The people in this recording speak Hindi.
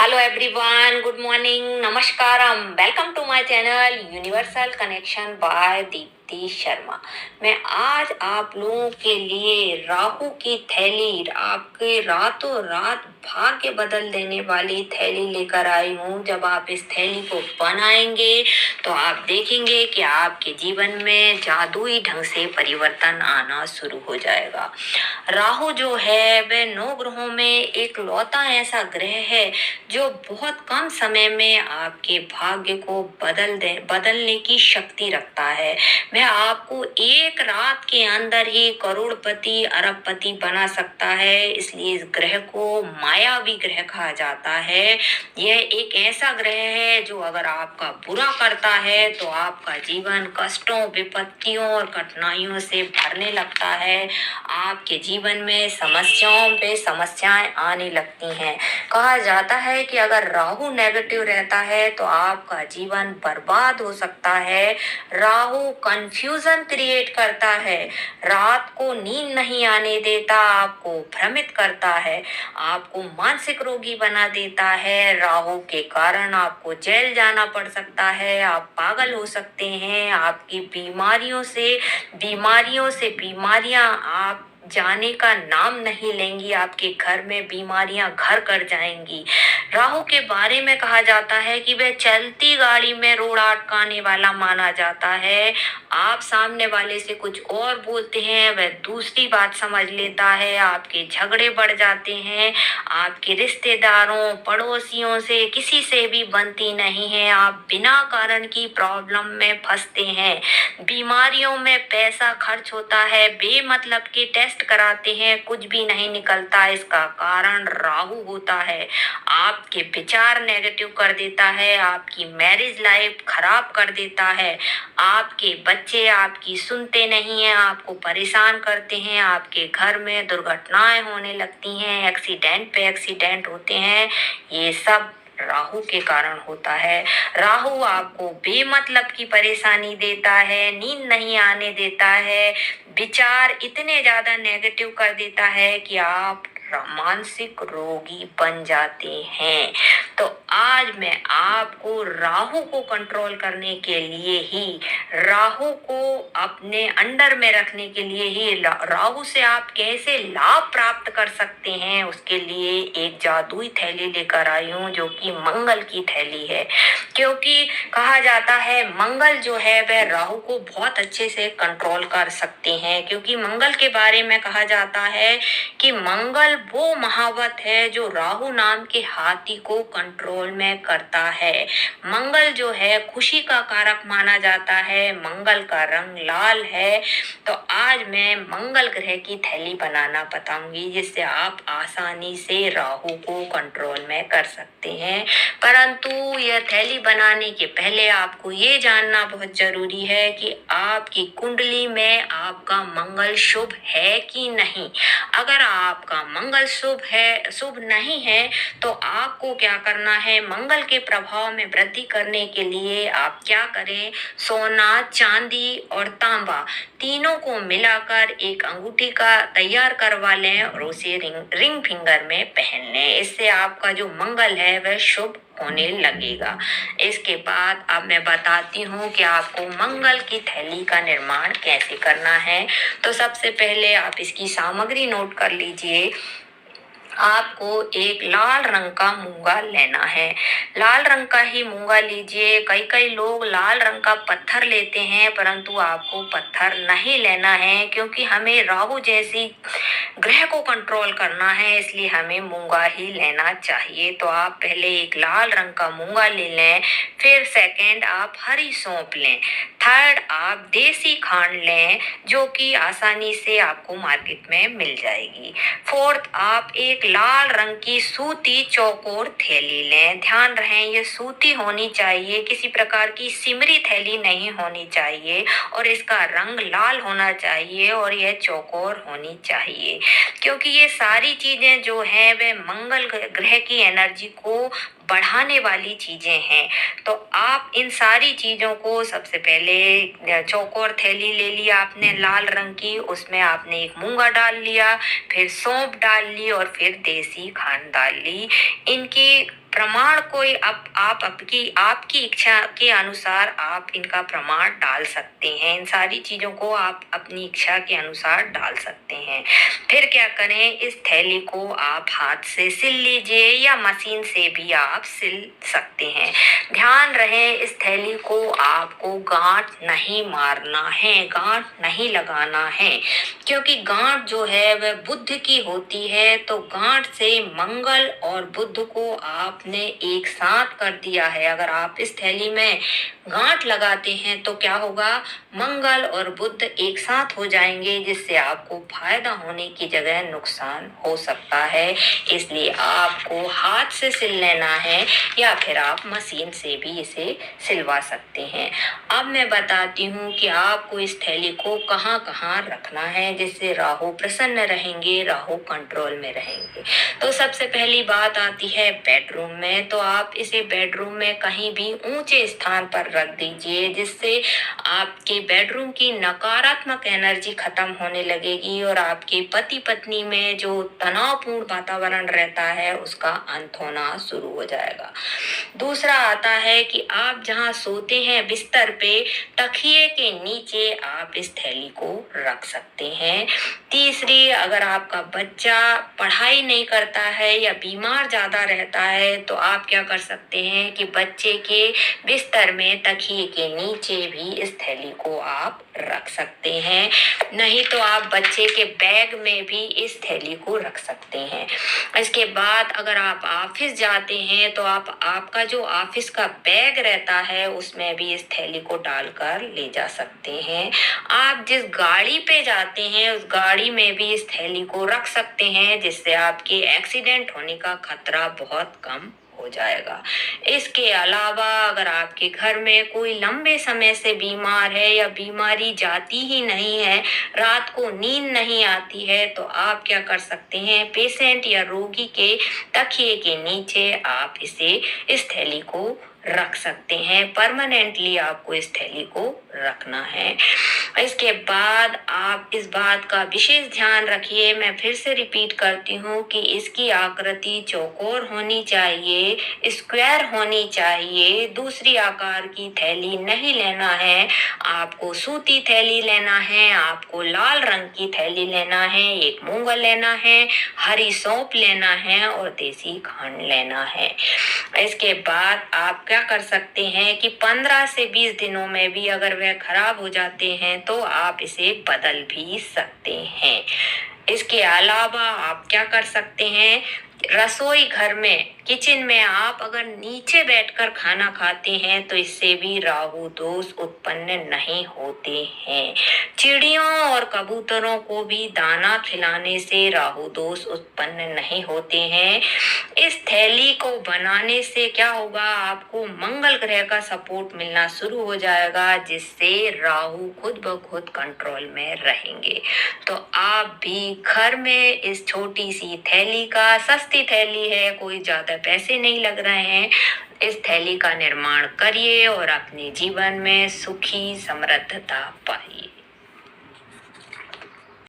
हेलो एवरीवन, गुड मॉर्निंग, नमस्कारम, welcome to my channel universal connection by Deepti Sharma. मैं आज आप लोगों के लिए राहु की थैली, आपके रातों रात भाग्य बदल देने वाली थैली लेकर आई हूँ। जब आप इस थैली को बनाएंगे तो आप देखेंगे कि आपके जीवन में जादुई ढंग से परिवर्तन आना शुरू हो जाएगा। राहु जो है वह 9 ग्रहों में एक लौता ऐसा ग्रह है जो बहुत कम समय में आपके भाग्य को बदलने की शक्ति रखता है। वह आपको एक रात के अंदर ही करोड़पति अरबपति बना सकता है। इसलिए इस ग्रह को मायावी ग्रह कहा जाता है। यह एक ऐसा ग्रह है जो अगर आपका बुरा करता है तो आपका जीवन कष्टों, विपत्तियों और कठिनाइयों से भरने लगता है। आपके जीवन में समस्याओं पे समस्याएं आने लगती हैं। कहा जाता है कि अगर राहु नेगेटिव रहता है तो आपका जीवन बर्बाद हो सकता है। राहु कंफ्यूजन क्रिएट करता है, रात को नींद नहीं आने देता, आपको भ्रमित करता है, आपको मानसिक रोगी बना देता है। राहु के कारण आपको जेल जाना पड़ सकता है, आप पागल हो सकते हैं, आपकी बीमारियां आप जाने का नाम नहीं लेंगी, आपके घर में बीमारियां घर कर जाएंगी। राहु के बारे में कहा जाता है कि वह चलती गाड़ी में रोड़ा अटकाने वाला माना जाता है। आप सामने वाले से कुछ और बोलते हैं, वह दूसरी बात समझ लेता है, आपके झगड़े बढ़ जाते हैं, आपके रिश्तेदारों, पड़ोसियों से किसी से भी बनती नहीं है, आप बिना कारण की प्रॉब्लम में फंसते हैं, बीमारियों में पैसा खर्च होता है, बेमतलब के टेस्ट कराते हैं, कुछ भी नहीं निकलता। इसका कारण राहु होता है। आपके विचार नेगेटिव कर देता है, आपकी मैरिज लाइफ खराब कर देता है, आपके बच्चे आपकी सुनते नहीं हैं, आपको परेशान करते हैं, आपके घर में दुर्घटनाएं होने लगती हैं, एक्सीडेंट पे एक्सीडेंट होते हैं। ये सब राहु के कारण होता है। राहु आपको बेमतलब की परेशानी देता है, नींद नहीं आने देता है, विचार इतने ज्यादा नेगेटिव कर देता है कि आप मानसिक रोगी बन जाते हैं। तो आज मैं आपको राहु को कंट्रोल करने के लिए ही, राहु को अपने अंडर में रखने के लिए ही, राहु से आप कैसे लाभ प्राप्त कर सकते हैं उसके लिए एक जादुई थैली लेकर आई हूँ जो कि मंगल की थैली है। क्योंकि कहा जाता है मंगल जो है वह राहु को बहुत अच्छे से कंट्रोल कर सकते हैं। क्योंकि मंगल के बारे में कहा जाता है कि मंगल वो महावत है जो राहु नाम के हाथी को कंट्रोल में करता है। मंगल जो है खुशी का कारक माना जाता है, मंगल का रंग लाल है। तो आज मैं मंगल ग्रह की थैली बनाना बताऊंगी जिससे आप आसानी से राहु को कंट्रोल में कर सकते हैं। परंतु यह थैली बनाने के पहले आपको ये जानना बहुत जरूरी है कि आपकी कुंडली में आपका मंगल शुभ है कि नहीं। अगर आपका मंगल शुभ नहीं है तो आपको क्या करना है, मंगल के प्रभाव में वृद्धि करने के लिए आप क्या करें, सोना, चांदी और तांबा तीनों को मिलाकर एक अंगूठी का तैयार करवा लें और उसे रिंग फिंगर में पहन लें। इससे आपका जो मंगल है वह शुभ होने लगेगा। इसके बाद अब मैं बताती हूँ कि आपको मंगल की थैली का निर्माण कैसे करना है। तो सबसे पहले आप इसकी सामग्री नोट कर लीजिए। आपको एक लाल रंग का मूंगा लेना है, लाल रंग का ही मूंगा लीजिए। कई लोग लाल रंग का पत्थर लेते हैं, परंतु आपको पत्थर नहीं लेना है क्योंकि हमें राहु जैसी ग्रह को कंट्रोल करना है, इसलिए हमें मूंगा ही लेना चाहिए। तो आप पहले एक लाल रंग का मूंगा ले लें, फिर सेकंड आप हरी सौंफ लें, थर्ड आप देसी खांड लें जो कि आसानी से आपको मार्केट में मिल जाएगी, फोर्थ आप एक लाल रंग की सूती चौकोर थैली लें। ध्यान रहे ये सूती होनी चाहिए, किसी प्रकार की सिमरी थैली नहीं होनी चाहिए और इसका रंग लाल होना चाहिए और यह चौकोर होनी चाहिए। क्योंकि ये सारी चीजें जो हैं वे मंगल ग्रह की एनर्जी को बढ़ाने वाली चीजें हैं। तो आप इन सारी चीजों को सबसे पहले चौकोर थैली ले लिया आपने लाल रंग की, उसमें आपने एक मूंगा डाल लिया, फिर सौंफ डाल ली और फिर देसी खांड डाल ली। इनकी प्रमाण कोई आप आपकी इच्छा के अनुसार आप इनका प्रमाण डाल सकते हैं। इन सारी चीजों को आप अपनी इच्छा के अनुसार डाल सकते हैं। फिर क्या करें, इस थैली को आप हाथ से सिल लीजिए या मशीन से भी आप सिल सकते हैं। ध्यान रहे, इस थैली को आपको गांठ नहीं मारना है, गांठ नहीं लगाना है, क्योंकि गांठ जो है वह बुध की होती है। तो गांठ से मंगल और बुध को आपने एक साथ कर दिया है। अगर आप इस थैली में गांठ लगाते हैं तो क्या होगा, मंगल और बुध एक साथ हो जाएंगे, जिससे आपको फायदा होने की जगह नुकसान हो सकता है। इसलिए आपको हाथ से सिल लेना है या फिर आप मशीन से भी इसे सिलवा सकते हैं। अब मैं बताती हूँ कि आपको इस थैली को कहाँ कहाँ रखना है, जिससे राहु प्रसन्न रहेंगे, राहु कंट्रोल में रहेंगे। तो सबसे पहली बात आती है बेडरूम में। तो आप इसे बेडरूम में कहीं भी ऊंचे स्थान पर रख दीजिए, जिससे आपके बेडरूम की नकारात्मक एनर्जी खत्म होने लगेगी और आपके पति पत्नी में जो तनावपूर्ण वातावरण रहता है उसका अंत होना शुरू हो जाएगा। दूसरा आता है कि आप जहाँ सोते हैं बिस्तर पे, तकिए के नीचे आप इस थैली को रख सकते हैं। तीसरी, अगर आपका बच्चा पढ़ाई नहीं करता है या बीमार ज्यादा रहता है तो आप क्या कर सकते हैं कि बच्चे के बिस्तर में तकिए के नीचे भी इस थैली को आप रख सकते हैं। नहीं तो आप बच्चे के बैग में भी इस थैली को रख सकते हैं। इसके बाद अगर आप ऑफिस जाते हैं तो आप आपका जो ऑफिस का बैग रहता है उसमें भी इस थैली को डालकर ले जा सकते हैं। आप जिस गाड़ी पे जाते हैं उस गाड़ी में भी इस थैली को रख सकते हैं, जिससे आपके एक्सीडेंट होने का खतरा बहुत कम हो जाएगा। इसके अलावा अगर आपके घर में कोई लंबे समय से बीमार है या बीमारी जाती ही नहीं है, रात को नींद नहीं आती है, तो आप क्या कर सकते हैं, पेशेंट या रोगी के तकिए के नीचे आप इस थैली को रख सकते हैं। परमानेंटली आपको इस थैली को रखना है। इसके बाद आप इस बात का विशेष ध्यान रखिए, मैं फिर से रिपीट करती हूँ कि इसकी आकृति चौकोर होनी चाहिए, स्क्वायर होनी चाहिए। दूसरी आकार की थैली नहीं लेना है, आपको सूती थैली लेना है, आपको लाल रंग की थैली लेना है, एक मूंगा लेना है, हरी सौंफ लेना है और देसी खांड लेना है। इसके बाद आप क्या कर सकते हैं कि 15 से 20 दिनों में भी अगर वह खराब हो जाते हैं तो आप इसे बदल भी सकते हैं। इसके अलावा आप क्या कर सकते हैं, रसोई घर में, किचन में आप अगर नीचे बैठकर खाना खाते हैं तो इससे भी राहु दोष उत्पन्न नहीं होते हैं। चिड़ियों और कबूतरों को भी दाना खिलाने से राहु दोष उत्पन्न नहीं होते हैं। इस थैली को बनाने से क्या होगा, आपको मंगल ग्रह का सपोर्ट मिलना शुरू हो जाएगा, जिससे राहु खुद ब खुद कंट्रोल में रहेंगे। तो आप भी घर में इस छोटी सी थैली का, सस्ती थैली है, कोई ज्यादा पैसे नहीं लग रहे हैं, इस थैली का निर्माण करिए और अपने जीवन में सुखी समृद्धता पाइए।